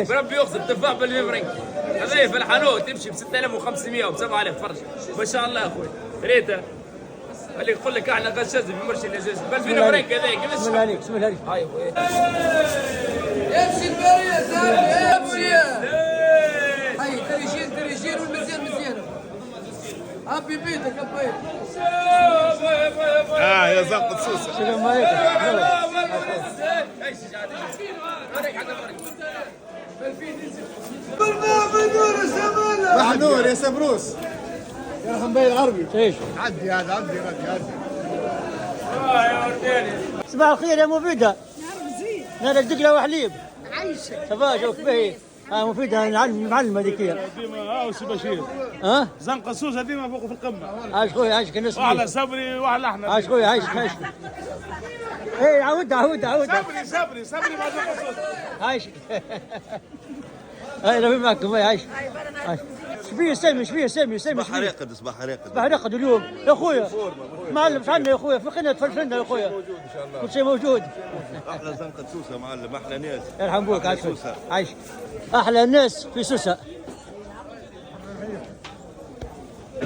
بربي يخزب تفاح بالفرنك هذا في الحانوت تمشي ب 6500 و 7000 فرش ما شاء الله يا اخوي ريته اللي يقول لك احنا غشاش في مرشي النجاز ب 2000 فرنك هذاك بسم الله عليك بسم الله عليك. هاي اخوي امشي البريه سامي امشي هاي تريجين والمزيان مزيان ابي بيدك ابي يا زنقة سوسه السلام عليكم. محنور يا سبروس يا حنبي الغربي. ايش؟ عدي هذا عدي عدي. صباح الخير يا مفيدة. نار الدقلة وحليب. عايشة. صباح شوف باهي. مفيدة معلمة ذيك هي. ديما وسي بشير. زنقة سوسه ديما فوق في القمه. عايش خويا عايش كنسبي. واحلى صبري واحلى احنا. عايش خويا عايش. ايه عودها. صبري ما زنقة سوسه. عايش. هاي ربي معكم عايش. شبيه سامي بحر يقد صباح يقد بحر يقد اليوم يا اخويا معلم عنا يا اخويا في قناه فلفلنا يا اخويا موجود ان شاء الله كل شيء موجود. احلى زنقة سوسه معلم احلى ناس يرحم ابوك عايش احلى الناس في سوسه.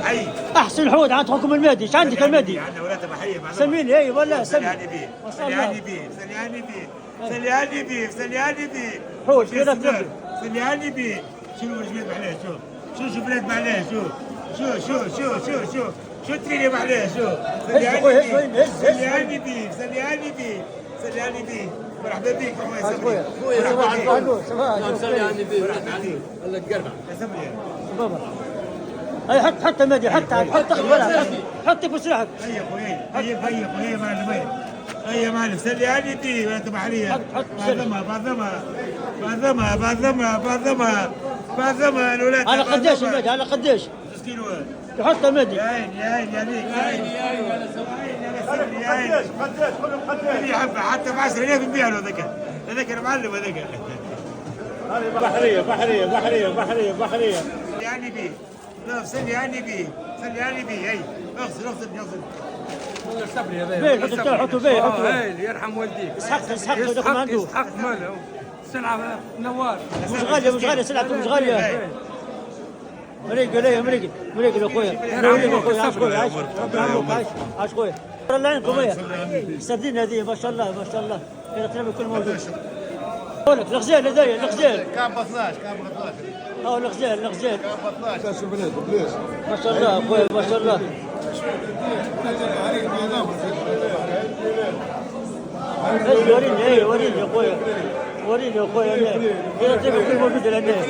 حي احسن حوت عند حكم المهدي. ايش عندك المهدي؟ عندنا ولاد بحيه سميني اي والله سلياني بيه حوت كذا تربي سلياني بيه. شنو البلاد معليه شوف بلاد معليه شو تريني معليه سلياني بيه مرحبا بك الله تقرب بابا هاي حتى المهدي حطي في سلاحك. هيا معلم هيا معلم سلياني بيه وانت بحريه بعضمها الولاد. على قديش المهدي على قديش؟ 6 كيلوات. تحط المهدي. يا عيني عليك قديش كلهم حبه حتى ب 10000 نبيع له هذاك المعلم هذاك. بحريه يعني بيه سلياني بيه هي اغسل والله صبري هذا بيه حطوا بيه يرحم والديك اسحق دخل عنده اسحق ماله سلعه نوار مش غاليه سلعته مش غاليه. مريق يا اخويا عاش خويا الله يعينكم يا السردين هذه ما شاء الله كذا ترمي كل موجود. لك الغزال هذايا الغزال كان ب 12 او الغزال كان ب 12 شوف بليش ما شاء الله اخويا ما شاء الله. وريني يا اخويا كذا ترمي كل موجود للناس.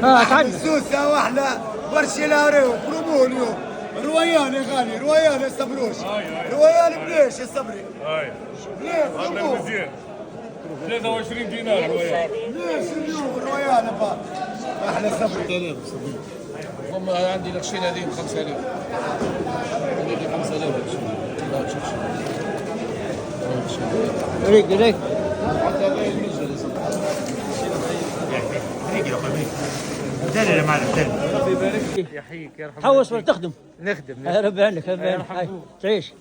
تعال سوسه واحلى برشلونه وبرومونيو رويان يا غالي رويان يا صبروش رويان بليش يا صبري هذا مزيان 23 دينار رويان ليش اليوم رويان احلى صبري. والله عندي لك هذه ب 5000 هذيك 5000 ريق حتى غير المجل دلل يا معلم دلل. ربي يبارك فيك يحييك يرحم حوس ولا تخدم؟ نخدم يا ربي عنك تعيش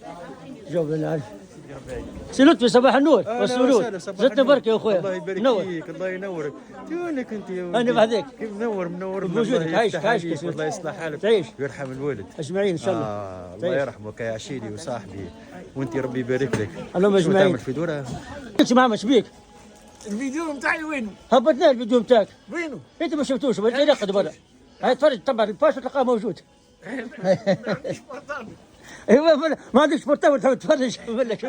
جاوب لنا عارف سلوت في صباح النور والسرور زدنا بركه يا اخويا. الله يبارك فيك الله ينورك وينك انت يا ولدي انا بعدك كيف منور بوجودك عايش الله يصلح حالك تعيش ويرحم الوالد اجمعين ان شاء الله. الله يرحمك يا عشيري وصاحبي وانت ربي يبارك لك. اللهم شو اجمعين. تعمل في دورة؟ انت معاه مش بيك الفيديو نتاعي وينه؟ هبطنا الفيديو نتاعك وينه؟ انت ما شفتوش بس يرقد برا. هاي تفرج طبعا الباش تلقاه موجود. ايوه ما عندكش بورتابل تفرج ولا شو